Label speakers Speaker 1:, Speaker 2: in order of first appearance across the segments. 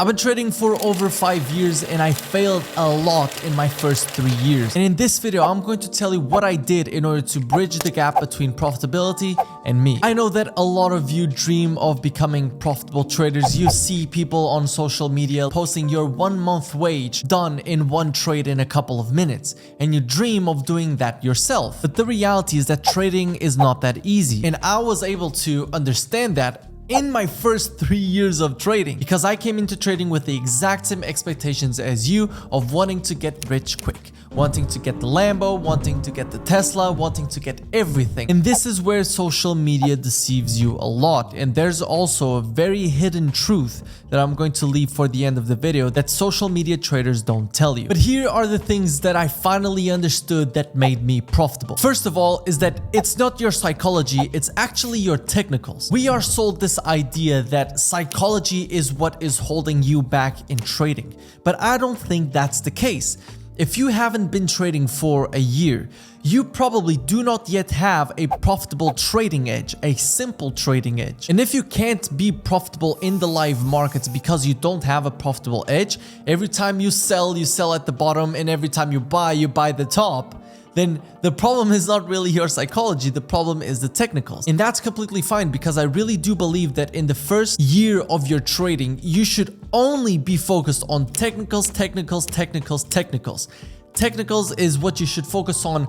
Speaker 1: I've been trading for over 5 years and I failed a lot in my first 3 years. And in this video, I'm going to tell you what I did in order to bridge the gap between profitability and me. I know that a lot of you dream of becoming profitable traders. You see people on social media posting your 1 month wage done in one trade in a couple of minutes. And you dream of doing that yourself. But the reality is that trading is not that easy. And I was able to understand that in my first 3 years of trading, because I came into trading with the exact same expectations as you of wanting to get rich quick, wanting to get the Lambo, wanting to get the Tesla, wanting to get everything. And this is where social media deceives you a lot. And there's also a very hidden truth that I'm going to leave for the end of the video that social media traders don't tell you. But here are the things that I finally understood that made me profitable. First of all is that it's not your psychology, it's actually your technicals. We are sold this idea that psychology is what is holding you back in trading, but I don't think that's the case. If you haven't been trading for a year, you probably do not yet have a profitable trading edge, a simple trading edge. And if you can't be profitable in the live markets because you don't have a profitable edge, every time you sell at the bottom, and every time you buy the top, then the problem is not really your psychology, the problem is the technicals. And that's completely fine, because I really do believe that in the first year of your trading, you should only be focused on technicals. Technicals is what you should focus on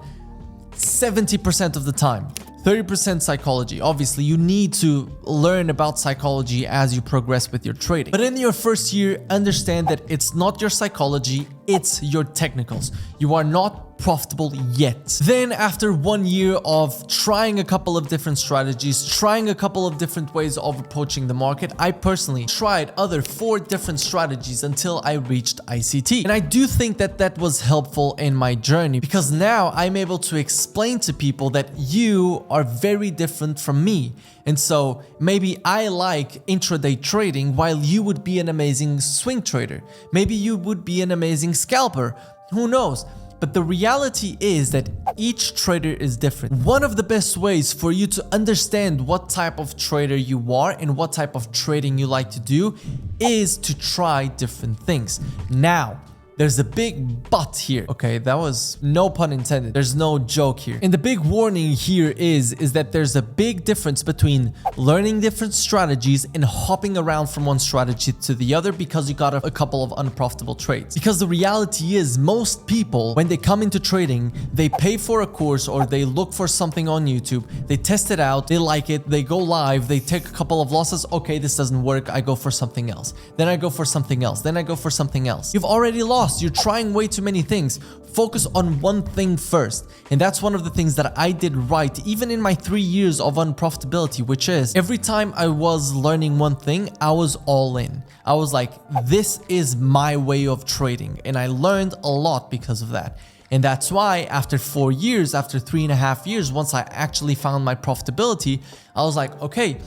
Speaker 1: 70% of the time. 30% psychology. Obviously, you need to learn about psychology as you progress with your trading. But in your first year, understand that it's not your psychology, it's your technicals. You are not profitable yet. Then after 1 year of trying a couple of different strategies, trying a couple of different ways of approaching the market, I personally tried other 4 different strategies until I reached ICT. And I do think that that was helpful in my journey, because now I'm able to explain to people that you are very different from me. And so maybe I like intraday trading while you would be an amazing swing trader. Maybe you would be an amazing scalper. Who knows? But the reality is that each trader is different. One of the best ways for you to understand what type of trader you are and what type of trading you like to do is to try different things. Now, there's a big but here. Okay, that was no pun intended. There's no joke here. And the big warning here is that there's a big difference between learning different strategies and hopping around from one strategy to the other because you got a couple of unprofitable trades. Because the reality is most people, when they come into trading, they pay for a course or they look for something on YouTube, they test it out, they like it, they go live, they take a couple of losses. Okay, this doesn't work. I go for something else. Then I go for something else. Then I go for something else. You've already lost. You're trying way too many things. Focus on one thing first. And that's one of the things that I did right, even in my 3 years of unprofitability, which is every time I was learning one thing, I was all in. I was like, this is my way of trading. And I learned a lot because of that. And that's why after 4 years, after 3.5 years, once I actually found my profitability, I was like, okay,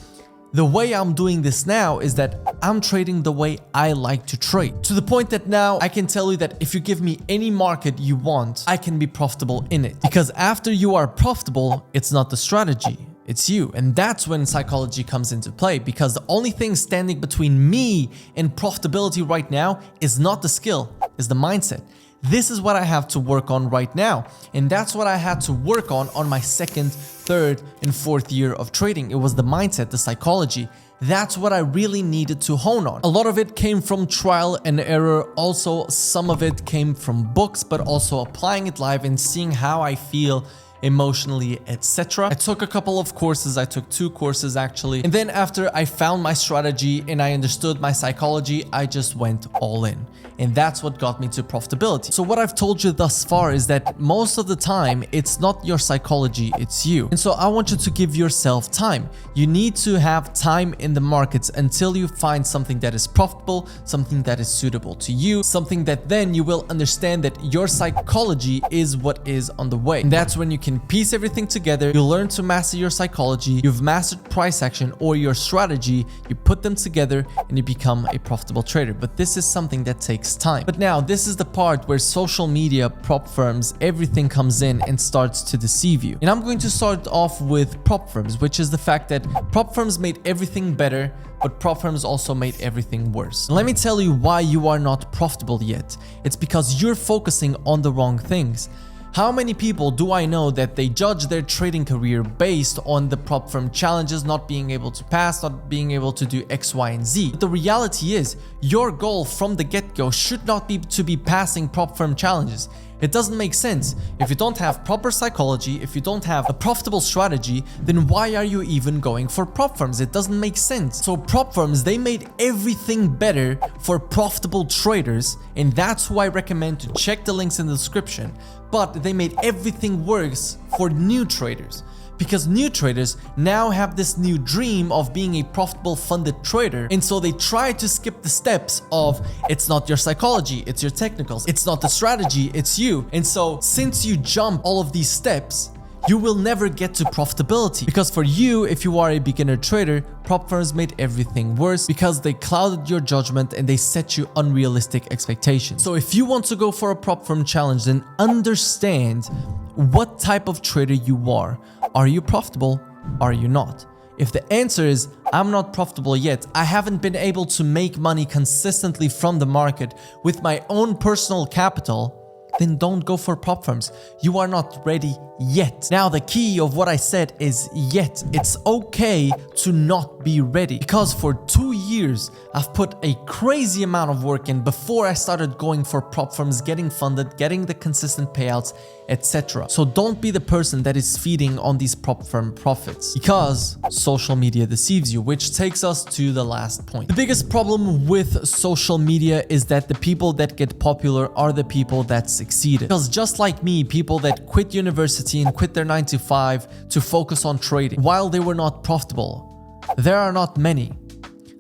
Speaker 1: the way I'm doing this now is that I'm trading the way I like to trade. To the point that now I can tell you that if you give me any market you want, I can be profitable in it. Because after you are profitable, it's not the strategy, it's you. And that's when psychology comes into play, because the only thing standing between me and profitability right now is not the skill, is the mindset. This is what I have to work on right now. And that's what I had to work on my 2nd, 3rd, and 4th year of trading. It was the mindset, the psychology. That's what I really needed to hone on. A lot of it came from trial and error. Also, some of it came from books, but also applying it live and seeing how I feel emotionally, etc. I took a couple of courses. I took 2 courses actually. And then after I found my strategy and I understood my psychology, I just went all in. And that's what got me to profitability. So what I've told you thus far is that most of the time, it's not your psychology, it's you. And so I want you to give yourself time. You need to have time in the markets until you find something that is profitable, something that is suitable to you, something that then you will understand that your psychology is what is on the way. And that's when you can can piece everything together, you learn to master your psychology, you've mastered price action or your strategy, you put them together and you become a profitable trader. But this is something that takes time. But now this is the part where social media, prop firms, everything comes in and starts to deceive you. And I'm going to start off with prop firms, which is the fact that prop firms made everything better, but prop firms also made everything worse. And let me tell you why you are not profitable yet. It's because you're focusing on the wrong things. How many people do I know that they judge their trading career based on the prop firm challenges, not being able to pass, not being able to do X, Y, and Z? But the reality is, your goal from the get-go should not be to be passing prop firm challenges. It doesn't make sense. If you don't have proper psychology, if you don't have a profitable strategy, then why are you even going for prop firms? It doesn't make sense. So prop firms, they made everything better for profitable traders, and that's who I recommend to check the links in the description. But they made everything worse for new traders. Because new traders now have this new dream of being a profitable funded trader, and so they try to skip the steps of it's not your psychology, it's your technicals, it's not the strategy, it's you. And so since you jump all of these steps, you will never get to profitability. Because for you, if you are a beginner trader, prop firms made everything worse because they clouded your judgment and they set you unrealistic expectations. So if you want to go for a prop firm challenge, then understand what type of trader you are. Are you profitable? Are you not? If the answer is, I'm not profitable yet, I haven't been able to make money consistently from the market with my own personal capital, then don't go for prop firms. You are not ready yet. Now, the key of what I said is yet. It's okay to not be ready, because for 2 years, I've put a crazy amount of work in before I started going for prop firms, getting funded, getting the consistent payouts, etc. So don't be the person that is feeding on these prop firm profits, because social media deceives you, which takes us to the last point. The biggest problem with social media is that the people that get popular are the people that succeeded. Because just like me, people that quit university and quit their 9 to 5 to focus on trading while they were not profitable, there are not many.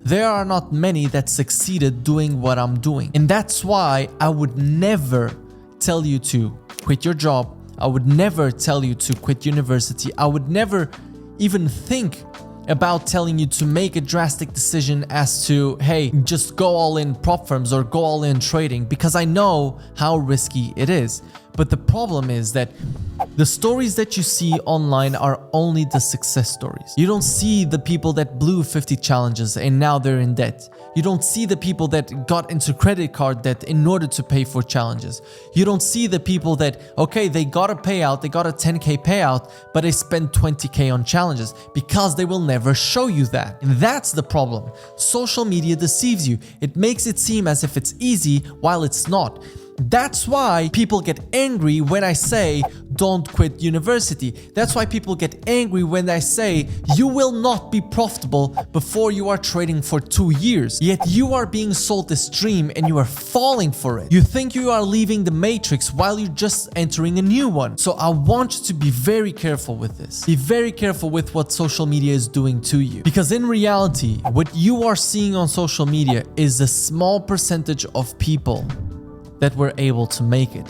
Speaker 1: There are not many that succeeded doing what I'm doing. And that's why I would never tell you to quit your job. I would never tell you to quit university. I would never even think about telling you to make a drastic decision as to, hey, just go all in prop firms or go all in trading, because I know how risky it is. But the problem is that the stories that you see online are only the success stories. You don't see the people that blew 50 challenges and now they're in debt. You don't see the people that got into credit card debt in order to pay for challenges. You don't see the people that, okay, they got a payout, they got a 10K payout, but they spent 20K on challenges, because they will never show you that. And that's the problem. Social media deceives you. It makes it seem as if it's easy while it's not. That's why people get angry when I say don't quit university. That's why people get angry when I say you will not be profitable before you are trading for 2 years. Yet you are being sold this dream and you are falling for it. You think you are leaving the matrix while you're just entering a new one. So I want you to be very careful with this. Be very careful with what social media is doing to you. Because in reality, what you are seeing on social media is a small percentage of people that were able to make it.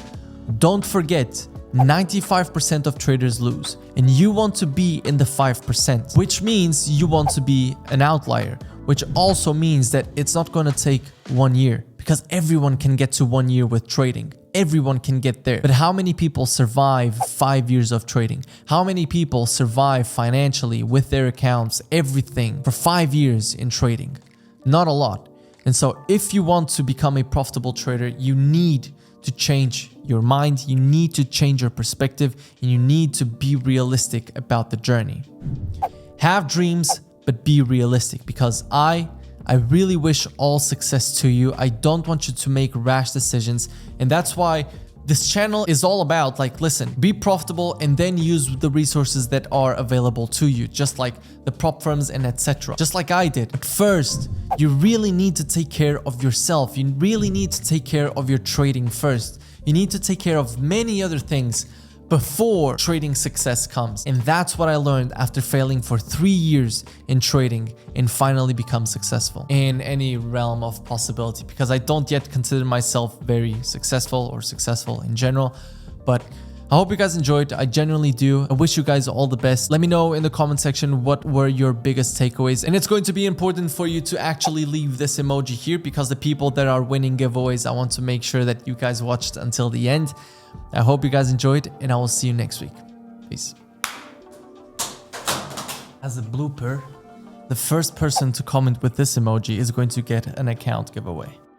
Speaker 1: Don't forget, 95% of traders lose, and you want to be in the 5%, which means you want to be an outlier, which also means that it's not going to take 1 year, because everyone can get to 1 year with trading. Everyone can get there. But how many people survive 5 years of trading? How many people survive financially with their accounts, everything, for 5 years in trading? Not a lot. And so if you want to become a profitable trader, you need to change your mind, you need to change your perspective, and you need to be realistic about the journey. Have dreams, but be realistic, because I really wish all success to you. I don't want you to make rash decisions, and that's why this channel is all about, like, listen, be profitable and then use the resources that are available to you, just like the prop firms and etc. Just like I did. But first, you really need to take care of yourself. You really need to take care of your trading first. You need to take care of many other things before trading success comes. And that's what I learned after failing for 3 years in trading and finally become successful in any realm of possibility, because I don't yet consider myself very successful or successful in general, but I hope you guys enjoyed. I genuinely do. I wish you guys all the best. Let me know in the comment section what were your biggest takeaways. And it's going to be important for you to actually leave this emoji here, because the people that are winning giveaways, I want to make sure that you guys watched until the end. I hope you guys enjoyed, and I will see you next week. Peace. As a blooper, the first person to comment with this emoji is going to get an account giveaway.